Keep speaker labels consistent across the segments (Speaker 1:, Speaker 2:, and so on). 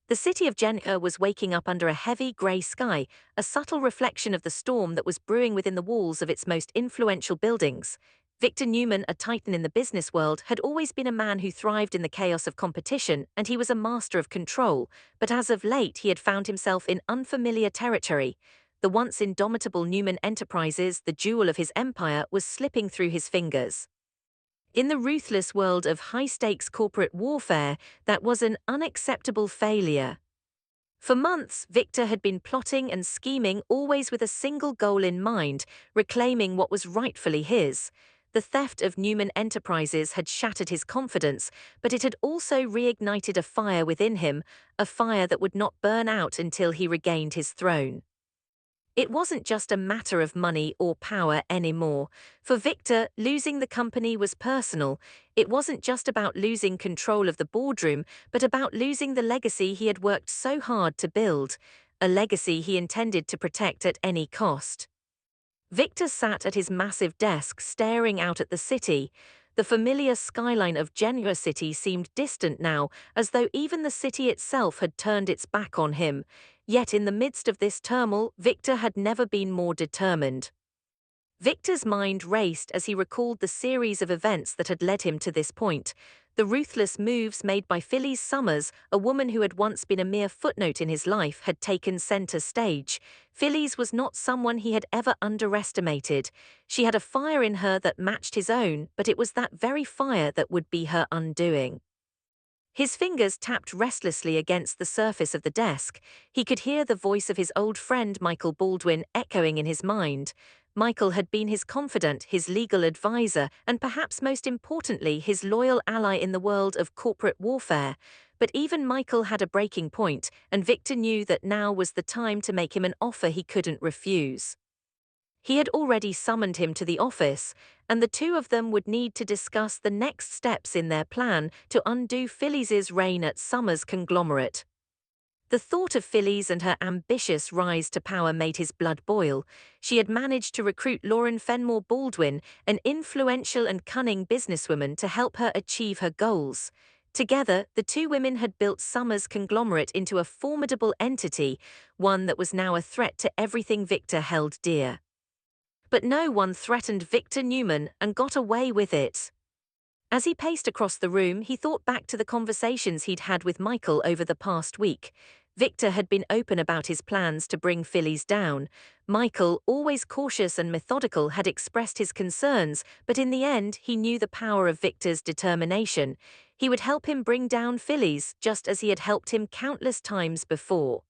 Speaker 1: The city of Genoa was waking up under a heavy grey sky, a subtle reflection of the storm that was brewing within the walls of its most influential buildings. Victor Newman, a titan in the business world, had always been a man who thrived in the chaos of competition, and he was a master of control, but as of late he had found himself in unfamiliar territory. The once indomitable Newman Enterprises, the jewel of his empire, was slipping through his fingers. In the ruthless world of high-stakes corporate warfare, that was an unacceptable failure. For months, Victor had been plotting and scheming, always with a single goal in mind: reclaiming what was rightfully his. The theft of Newman Enterprises had shattered his confidence, but it had also reignited a fire within him, a fire that would not burn out until he regained his throne. It wasn't just a matter of money or power anymore. For Victor, losing the company was personal. It wasn't just about losing control of the boardroom, but about losing the legacy he had worked so hard to build, a legacy he intended to protect at any cost. Victor sat at his massive desk, staring out at the city. The familiar skyline of Genoa City seemed distant now, as though even the city itself had turned its back on him. Yet in the midst of this turmoil, Victor had never been more determined. Victor's mind raced as he recalled the series of events that had led him to this point. The ruthless moves made by Phyllis Summers, a woman who had once been a mere footnote in his life, had taken center stage. Phyllis was not someone he had ever underestimated. She had a fire in her that matched his own, but it was that very fire that would be her undoing. His fingers tapped restlessly against the surface of the desk. He could hear the voice of his old friend Michael Baldwin echoing in his mind. Michael had been his confidant, his legal advisor, and perhaps most importantly, his loyal ally in the world of corporate warfare. But even Michael had a breaking point, and Victor knew that now was the time to make him an offer he couldn't refuse. He had already summoned him to the office, and the two of them would need to discuss the next steps in their plan to undo Phyllis's reign at Summers' conglomerate. The thought of Phyllis and her ambitious rise to power made his blood boil. She had managed to recruit Fenmore Baldwin, an influential and cunning businesswoman, to help her achieve her goals. Together, the two women had built Summers' conglomerate into a formidable entity, one that was now a threat to everything Victor held dear. But no one threatened Victor Newman, and got away with it. As he paced across the room, he thought back to the conversations he'd had with Michael over the past week. Victor had been open about his plans to bring Phyllis down. Michael, always cautious and methodical, had expressed his concerns, but in the end, he knew the power of Victor's determination. He would help him bring down Phyllis, just as he had helped him countless times before.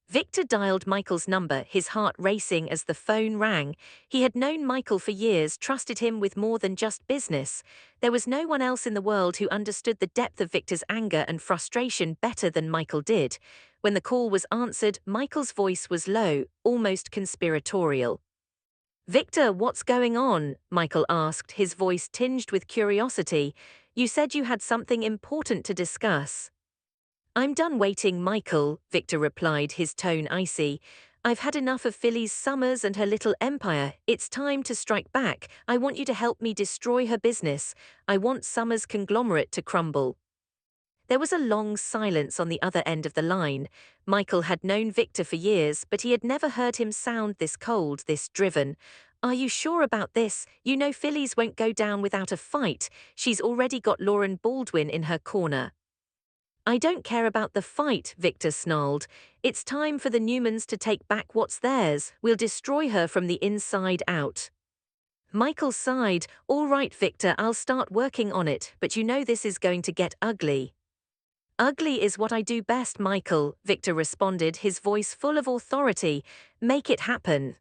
Speaker 1: Victor dialed Michael's number, his heart racing as the phone rang. He had known Michael for years, trusted him with more than just business. There was no one else in the world who understood the depth of Victor's anger and frustration better than Michael did. When the call was answered, Michael's voice was low, almost conspiratorial. "Victor, what's going on?" Michael asked, his voice tinged with curiosity. "You said you had something important to discuss." "I'm done waiting, Michael," Victor replied, his tone icy. "I've had enough of Phyllis Summers and her little empire. It's time to strike back. I want you to help me destroy her business. I want Summers' conglomerate to crumble." There was a long silence on the other end of the line. Michael had known Victor for years, but he had never heard him sound this cold, this driven. "Are you sure about this? You know Phyllis won't go down without a fight. She's already got Baldwin in her corner." "I don't care about the fight," Victor snarled. "It's time for the Newmans to take back what's theirs. We'll destroy her from the inside out." Michael sighed. "All right, Victor, I'll start working on it, but you know this is going to get ugly." "Ugly is what I do best, Michael," Victor responded, his voice full of authority. "Make it happen."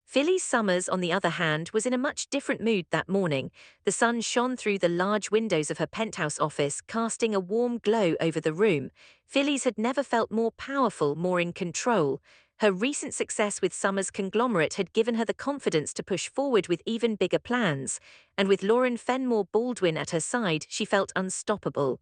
Speaker 1: Phyllis Summers, on the other hand, was in a much different mood that morning. The sun shone through the large windows of her penthouse office, casting a warm glow over the room. Phyllis had never felt more powerful, more in control. Her recent success with Summers' conglomerate had given her the confidence to push forward with even bigger plans, and with Fenmore Baldwin at her side, she felt unstoppable.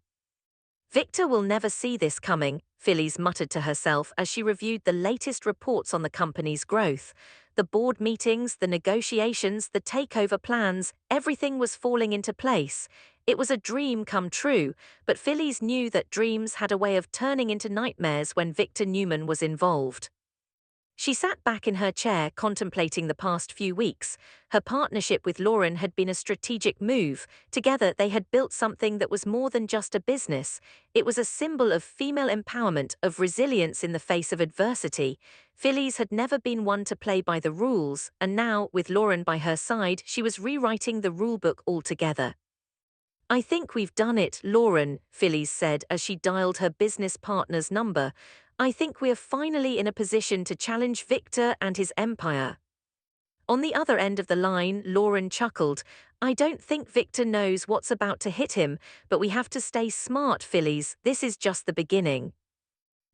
Speaker 1: "Victor will never see this coming," Phyllis muttered to herself as she reviewed the latest reports on the company's growth. The board meetings, the negotiations, the takeover plans, everything was falling into place. It was a dream come true, but Phyllis knew that dreams had a way of turning into nightmares when Victor Newman was involved. She sat back in her chair contemplating the past few weeks. Her partnership with Lauren had been a strategic move. Together, they had built something that was more than just a business. It was a symbol of female empowerment, of resilience in the face of adversity. Phyllis had never been one to play by the rules, and now, with Lauren by her side, she was rewriting the rulebook altogether. "I think we've done it, Lauren," Phyllis said as she dialed her business partner's number. "I think we're finally in a position to challenge Victor and his empire." On the other end of the line, Lauren chuckled. "I don't think Victor knows what's about to hit him, but we have to stay smart, Phyllis. This is just the beginning."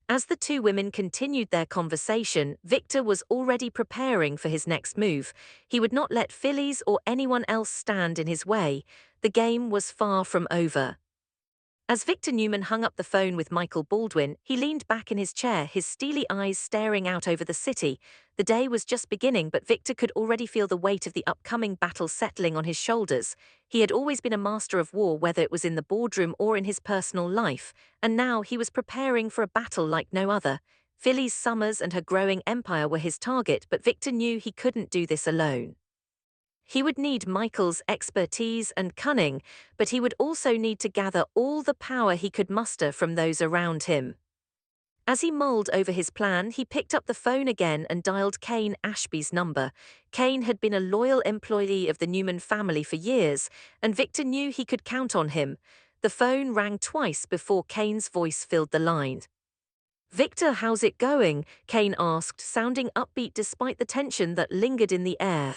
Speaker 1: As the two women continued their conversation, Victor was already preparing for his next move. He would not let Phyllis or anyone else stand in his way. The game was far from over. As Victor Newman hung up the phone with Michael Baldwin, he leaned back in his chair, his steely eyes staring out over the city. The day was just beginning, but Victor could already feel the weight of the upcoming battle settling on his shoulders. He had always been a master of war, whether it was in the boardroom or in his personal life, and now he was preparing for a battle like no other. Phyllis Summers and her growing empire were his target, but Victor knew he couldn't do this alone. He would need Michael's expertise and cunning, but he would also need to gather all the power he could muster from those around him. As he mulled over his plan, he picked up the phone again and dialed Kane Ashby's number. Kane had been a loyal employee of the Newman family for years, and Victor knew he could count on him. The phone rang twice before Kane's voice filled the line. "Victor, how's it going?" Kane asked, sounding upbeat despite the tension that lingered in the air.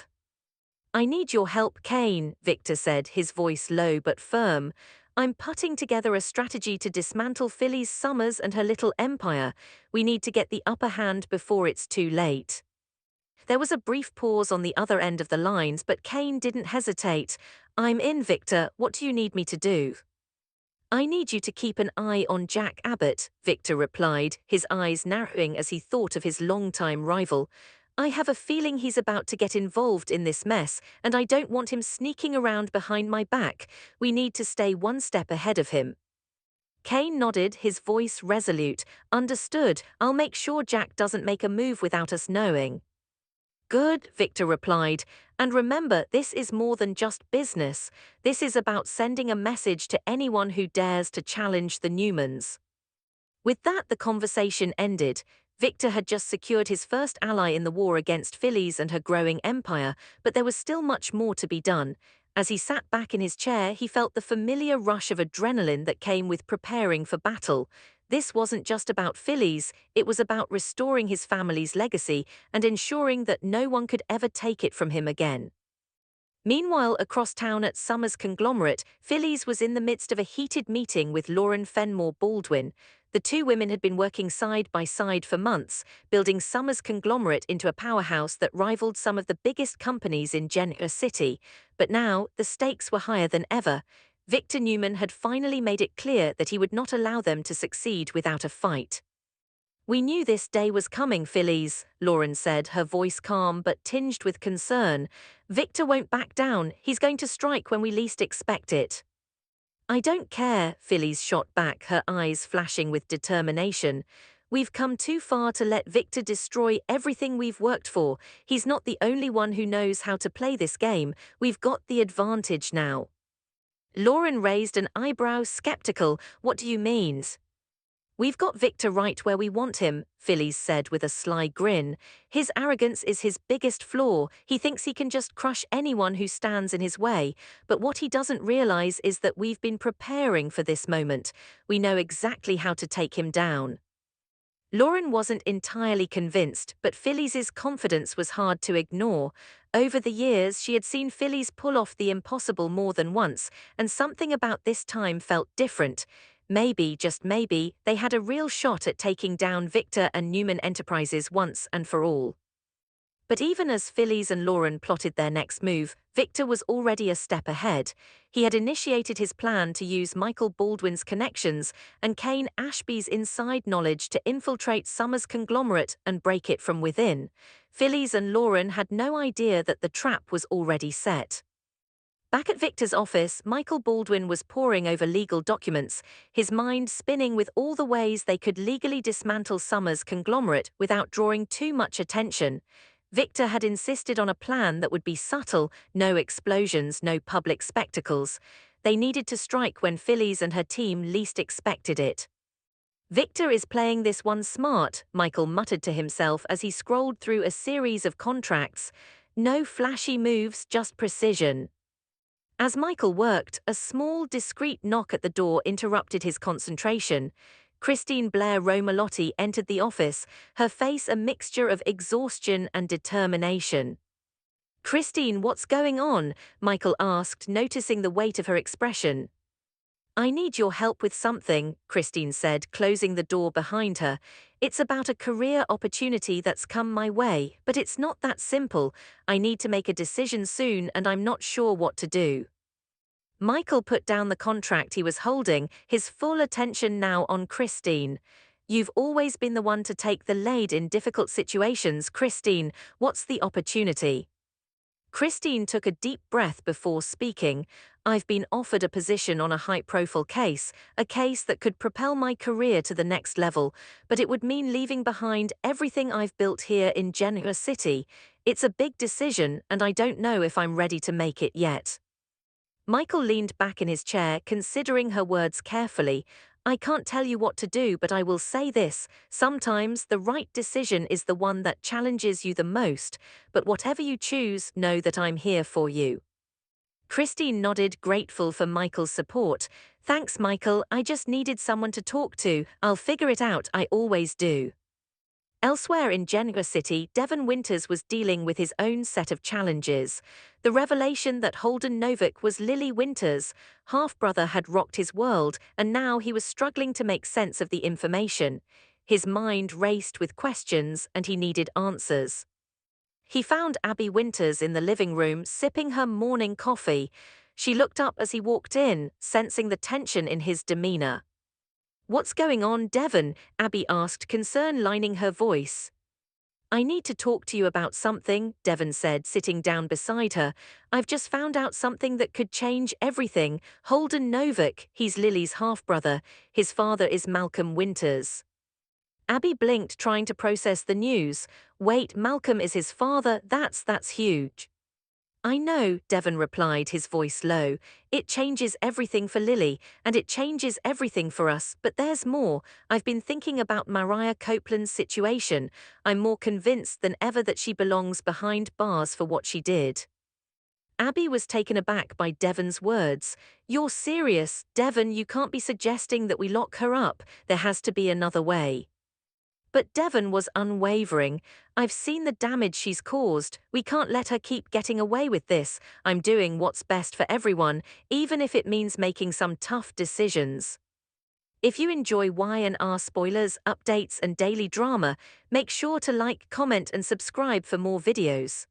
Speaker 1: "I need your help, Kane," Victor said, his voice low but firm. "I'm putting together a strategy to dismantle Phyllis Summers and her little empire. We need to get the upper hand before it's too late." There was a brief pause on the other end of the lines, but Kane didn't hesitate. "I'm in, Victor. What do you need me to do?" "I need you to keep an eye on Jack Abbott," Victor replied, his eyes narrowing as he thought of his longtime rival. "I have a feeling he's about to get involved in this mess, and I don't want him sneaking around behind my back. We need to stay one step ahead of him." Kane nodded, his voice resolute. "Understood. I'll make sure Jack doesn't make a move without us knowing." "Good," Victor replied. "And remember, this is more than just business. This is about sending a message to anyone who dares to challenge the Newmans." With that, the conversation ended. Victor had just secured his first ally in the war against Phyllis and her growing empire, but there was still much more to be done. As he sat back in his chair, he felt the familiar rush of adrenaline that came with preparing for battle. This wasn't just about Phyllis, it was about restoring his family's legacy and ensuring that no one could ever take it from him again. Meanwhile, across town at Summers' conglomerate, Phyllis was in the midst of a heated meeting with Lauren Fenmore Baldwin. The two women had been working side by side for months, building Summers' conglomerate into a powerhouse that rivaled some of the biggest companies in Genoa City. But now, the stakes were higher than ever. Victor Newman had finally made it clear that he would not allow them to succeed without a fight. "We knew this day was coming, Phyllis," Lauren said, her voice calm but tinged with concern. "Victor won't back down. He's going to strike when we least expect it." "I don't care," Phyllis shot back, her eyes flashing with determination. "We've come too far to let Victor destroy everything we've worked for. He's not the only one who knows how to play this game. We've got the advantage now." Lauren raised an eyebrow, skeptical. "What do you mean?" "We've got Victor right where we want him," Phyllis said with a sly grin. "His arrogance is his biggest flaw. He thinks he can just crush anyone who stands in his way. But what he doesn't realize is that we've been preparing for this moment. We know exactly how to take him down." Lauren wasn't entirely convinced, but Phyllis's confidence was hard to ignore. Over the years, she had seen Phyllis pull off the impossible more than once, and something about this time felt different. Maybe, just maybe, they had a real shot at taking down Victor and Newman Enterprises once and for all. But even as Phyllis and Lauren plotted their next move, Victor was already a step ahead. He had initiated his plan to use Michael Baldwin's connections and Kane Ashby's inside knowledge to infiltrate Summers' conglomerate and break it from within. Phyllis and Lauren had no idea that the trap was already set. Back at Victor's office, Michael Baldwin was poring over legal documents, his mind spinning with all the ways they could legally dismantle Summers' conglomerate without drawing too much attention. Victor had insisted on a plan that would be subtle, no explosions, no public spectacles. They needed to strike when Phyllis and her team least expected it. Victor is playing this one smart, Michael muttered to himself as he scrolled through a series of contracts. No flashy moves, just precision. As Michael worked, a small, discreet knock at the door interrupted his concentration. Christine Blair Romalotti entered the office, her face a mixture of exhaustion and determination. "Christine, what's going on?" Michael asked, noticing the weight of her expression. "I need your help with something," Christine said, closing the door behind her. "It's about a career opportunity that's come my way, but it's not that simple. I need to make a decision soon and I'm not sure what to do." Michael put down the contract he was holding, his full attention now on Christine. "You've always been the one to take the lead in difficult situations, Christine. What's the opportunity?" Christine took a deep breath before speaking. "I've been offered a position on a high-profile case, a case that could propel my career to the next level, but it would mean leaving behind everything I've built here in Genoa City. It's a big decision, and I don't know if I'm ready to make it yet." Michael leaned back in his chair, considering her words carefully. "I can't tell you what to do, but I will say this. Sometimes the right decision is the one that challenges you the most, but whatever you choose, know that I'm here for you." Christine nodded, grateful for Michael's support. "Thanks, Michael. I just needed someone to talk to. I'll figure it out, I always do." Elsewhere in Genoa City, Devon Winters was dealing with his own set of challenges. The revelation that Holden Novick was Lily Winters' half-brother had rocked his world, and now he was struggling to make sense of the information. His mind raced with questions, and he needed answers. He found Abby Winters in the living room, sipping her morning coffee. She looked up as he walked in, sensing the tension in his demeanor. "What's going on, Devon?" Abby asked, concern lining her voice. "I need to talk to you about something," Devon said, sitting down beside her. "I've just found out something that could change everything. Holden Novick, he's Lily's half-brother. His father is Malcolm Winters." Abby blinked, trying to process the news. "Wait, Malcolm is his father? That's huge." "I know," Devon replied, his voice low. "It changes everything for Lily, and it changes everything for us, but there's more. I've been thinking about Mariah Copeland's situation. I'm more convinced than ever that she belongs behind bars for what she did." Abby was taken aback by Devon's words. "You're serious, Devon? You can't be suggesting that we lock her up. There has to be another way." But Devon was unwavering. "I've seen the damage she's caused. We can't let her keep getting away with this. I'm doing what's best for everyone, even if it means making some tough decisions." If you enjoy Y&R spoilers, updates, and daily drama, make sure to like, comment, and subscribe for more videos.